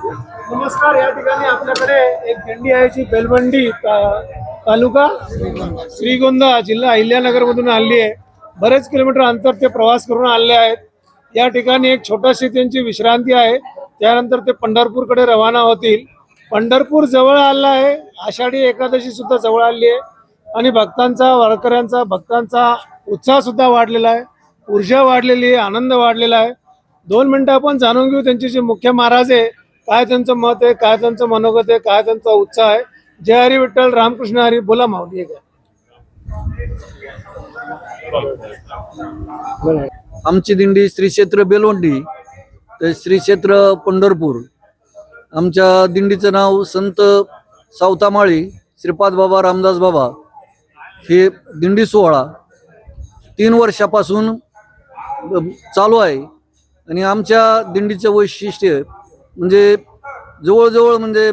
नमस्कार. या ठिकाणी आपल्याकडे एक दिंडी आहे जी बेलवंडी तालुका श्रीगोंदा जिल्हा अहिल्यानगर मधून आली आहे. बरेच किलोमीटर अंतर ते प्रवास करून आले आहेत. या ठिकाणी एक छोटीशी त्यांची विश्रांती आहे. त्यानंतर ते पंढरपूरकडे रवाना होतील. पंढरपूर जवळ आलं आहे. आषाढी एकादशी सुद्धा जवळ आली आहे आणि भक्तांचा वारकऱ्यांचा भक्तांचा उत्साह सुद्धा वाढलेला आहे. ऊर्जा वाढलेली आहे, आनंद वाढलेला आहे. 2 मिनिटं आपण जाणून घेऊ त्यांचे जे मुख्य महाराज आहे काय त्यांचं मत आहे, काय त्यांचं मनोगत आहे, काय त्यांचा उत्साह आहे. जय हरी विठ्ठल, रामकृष्ण हरी. बोला माऊली. आमची दिंडी श्री क्षेत्र बेलवंडी ते श्री क्षेत्र पंढरपूर. आमच्या दिंडीचं नाव संत सावतामाळी श्रीपाद बाबा रामदास बाबा. हे दिंडी सोहळा 3 वर्षापासून चालू आहे आणि आमच्या दिंडीचं वैशिष्ट्य म्हणजे जवळजवळ म्हणजे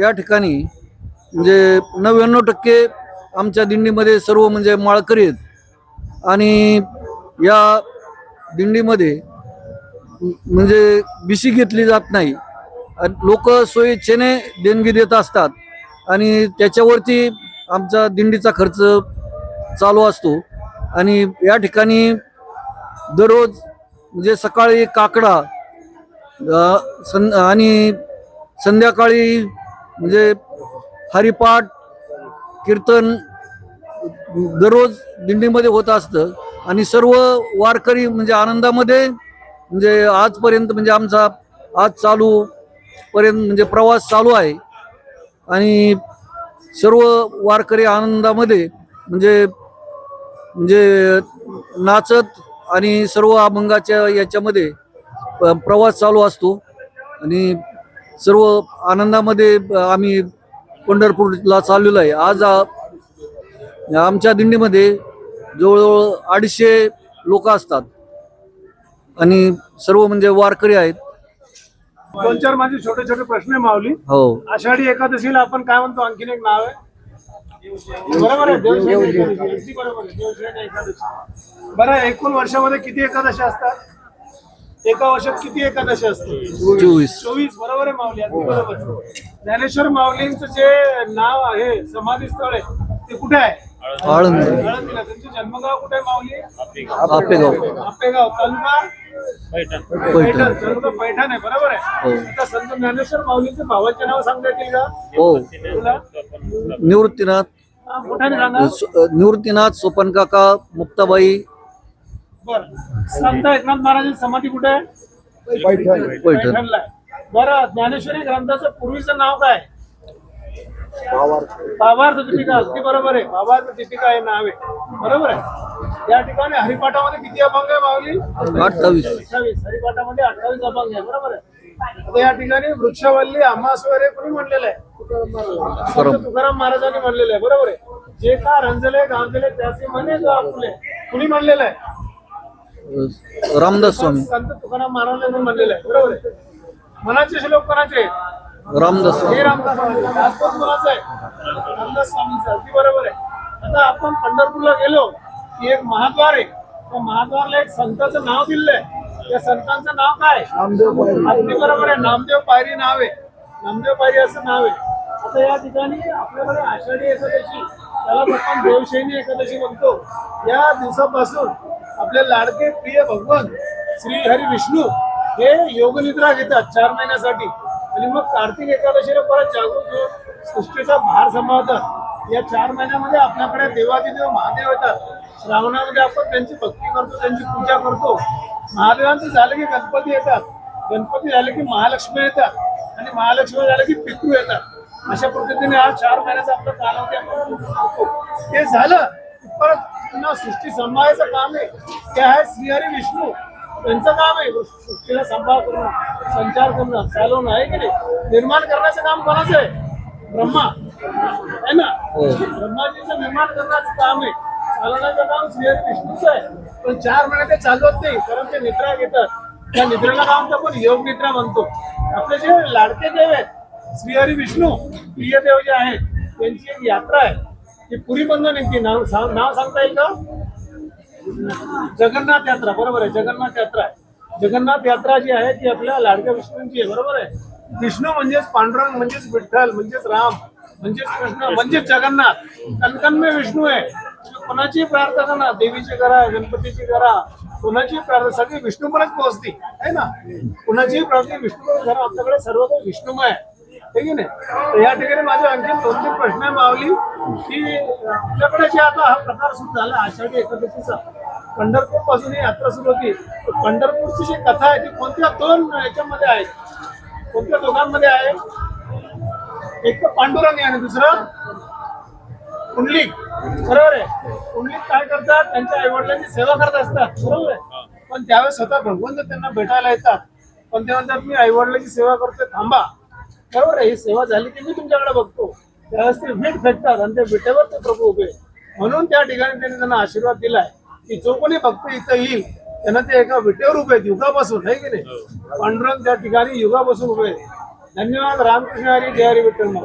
या ठिकाणी म्हणजे 99% आमच्या दिंडीमध्ये सर्व म्हणजे माळकरी आहेत आणि या दिंडीमध्ये म्हणजे बिशी घेतली जात नाही. लोक स्वेच्छेने देणगी देत असतात आणि त्याच्यावरती आमचा दिंडीचा खर्च चालू असतो. आणि या ठिकाणी दररोज म्हणजे सकाळी काकडा आणि संध्याकाळी म्हणजे हरिपाठ कीर्तन दररोज दिंडीमध्ये होत असतं आणि सर्व वारकरी म्हणजे आनंदामध्ये म्हणजे आजपर्यंत म्हणजे आमचा आज चालू पर्यंत म्हणजे प्रवास चालू आहे आणि सर्व वारकरी आनंदामध्ये म्हणजे म्हणजे नाचत आणि सर्व अभंगाच्या याच्यामध्ये प्रवास चालू असतो आणि सर्व आनंदामध्ये आम्ही पंढरपूरला चाललेलो आहे. आज आमच्या दिंडीमध्ये जवळजवळ 250 लोक असतात आणि सर्व म्हणजे वारकरी आहेत. 2-4 माझे छोटे छोटे प्रश्न आहे माऊली. हो. आषाढी एकादशीला आपण काय म्हणतो? आणखीन एक नाव आहे. बरोबर आहे, देवशयनी एकादशी. बरोबर आहे, देवशयनी एकादशी. बरं, एकूण वर्षामध्ये किती एकादशी असतात? एका वर्षात किती एकादशी असते? 24. बरोबर आहे माऊली, बरोबर. ज्ञानेश्वर माऊलींचं जे नाव आहे समाधी स्थळ आहे ते कुठे आहे? आळंदीला. त्यांचे जन्मगाव कुठे आहे माऊली? आपेगाव. तालुका पैठण. तालुका पैठण आहे. बरोबर आहे. आता संत ज्ञानेश्वर माऊलींचे भावाचे नाव सांगता येतील का? हो. तुला निवृत्तीनाथ. मोठ्याने सांगा. निवृत्तीनाथ, सोपन काका, मुक्ताबाई. बरं, संत एकनाथ महाराजांची समाधी कुठे आहे? पैठण. पैठणला आहे. बरं, ज्ञानेश्वरी ग्रंथाचं पूर्वीचं नाव काय? भावार्थ दीपिका. अगदी बरोबर आहे, भावार्थ दीपिका हे नाव आहे. बरोबर आहे. या ठिकाणी हरिपाठामध्ये किती अभंग आहे माऊली? 28. हरिपाठामध्ये 28 अभंग आहे. बरोबर आहे. आता या ठिकाणी वृक्षवल्ली आम्हास्वरे कोणी म्हणलेलं आहे? संत तुकाराम महाराजांनी म्हणलेलं आहे. बरोबर आहे. जे का रंजले गांजले त्याचे म्हणे जो आपुले कुणी म्हणलेलं आहे? रामदास स्वामी. संत तुकाराम महाराजांनी म्हणलेलं आहे. बरोबर आहे. मनाचे श्लोक कोणाचे? रामदास स्वामी. हे रामदास स्वामी. दासबोध कोणाचं आहे? रामदास स्वामींचं. अगदी बरोबर आहे. आता आपण पंढरपूरला गेलो की एक महाद्वार आहे. त्या महाद्वारला एक संताचं नाव दिलंय. त्या संतांचं नाव काय? अगदी बरोबर आहे, नामदेव पायरी नाव आहे. नामदेव पायरी असं नाव आहे. आता या ठिकाणी आपल्याकडे आषाढी एकादशी, त्याला आपण देवशयनी एकादशी म्हणतो. या दिवसापासून आपले लाडके प्रिय भगवान श्री हरी विष्णू हे योगनिद्रा घेतात 4 महिन्यासाठी आणि मग कार्तिक एकादशीला परत जागृत होऊन सृष्टीचा भार सांभाळतात. या 4 महिन्यामध्ये आपल्याकडे देवादिदेव महादेव येतात. श्रावणामध्ये आपण त्यांची भक्ती करतो, त्यांची पूजा करतो. महादेवांचं झालं की गणपती येतात, गणपती झाले की महालक्ष्मी येतात आणि महालक्ष्मी झालं की पितृ येतात. अशा पद्धतीने हा 4 महिन्याचा आपला कालावधी आपण करतो. ते झालं परत पुन्हा सृष्टी सांभाळायचं काम आहे. ते आहे श्रीहरी विष्णू. त्यांचं काम आहे सृष्टीला सांभाळ करणं, संचार करणं, चालवणं आहे की नाही. निर्माण करण्याचं काम कोणाचं आहे? ब्रह्मा आहे ना. ब्रह्माजीचं निर्माण करण्याचं काम आहे. चालवण्याचं काम श्रीहरी विष्णूचं आहे. पण 4 महिने ते चालवत नाही, कारण ते निद्रा घेतात. त्या निद्रेला काम आपण योग निद्रा म्हणतो. आपले जे लाडके देव आहेत श्रीहरी विष्णू प्रिय देव जे आहेत त्यांची एक यात्रा आहे. ती पुरी बंद निघते. नाव सांगता येईल का? जगन्नाथ यात्रा. बरोबर आहे, जगन्नाथ यात्रा आहे. जगन्नाथ यात्रा जी आहे ती आपल्या लाडक्या विष्णूंची आहे. बरोबर आहे. विष्णू म्हणजेच पांडुरंग, म्हणजेच विठ्ठल, म्हणजेच राम, म्हणजेच कृष्ण, म्हणजेच जगन्नाथ. कणकण में विष्णू आहे. कोणाची प्रार्थना करा, देवीची करा, गणपतीची करा, कोणाची प्रार्थना सगळी विष्णूपर्यंत पोहोचते आहे ना. कोणाची प्रार्थना विष्णूपर्यंत करा. आपल्याकडे सर्व काही विष्णुमय आहे की नाही. तर या ठिकाणी माझे आणखी 2-3 प्रश्न आहे माऊली, की आपल्याकडे जे आता हा प्रकार सुरू झाला आषाढी एकादशीचा, पंढरपूर पासून ही यात्रा सुरू होती. पंढरपूरची जी कथा आहे ती कोणत्या 2 याच्यामध्ये आहे, कोणत्या दोघांमध्ये आहे? एक तर पांडुरंग आहे आणि दुसरं पुंडलिक. बरोबर आहे. पुंडलिक काय करतात, त्यांच्या आईवडिलांची सेवा करत असतात. बरोबर आहे. पण त्यावेळेस स्वतः भगवंत त्यांना भेटायला येतात, पण ते म्हणतात मी आईवडिलांची सेवा करतोय, थांबा. बरोबर आहे. ही सेवा झाली की मी तुमच्याकडे बघतो. त्यावेळेस ते वीट फेकतात आणि त्या विटेवर ते प्रभू उभे. म्हणून त्या ठिकाणी त्यांनी त्यांना आशीर्वाद दिलाय की जो कोणी भक्त इथं येईल त्यांना ते एका विटेवर उभे आहेत युगापासून, आहे की नाही. पांडुरंग त्या ठिकाणी युगापासून उभे आहेत. धन्यवाद. रामकृष्ण हरी, जय हरी विठ्ठल.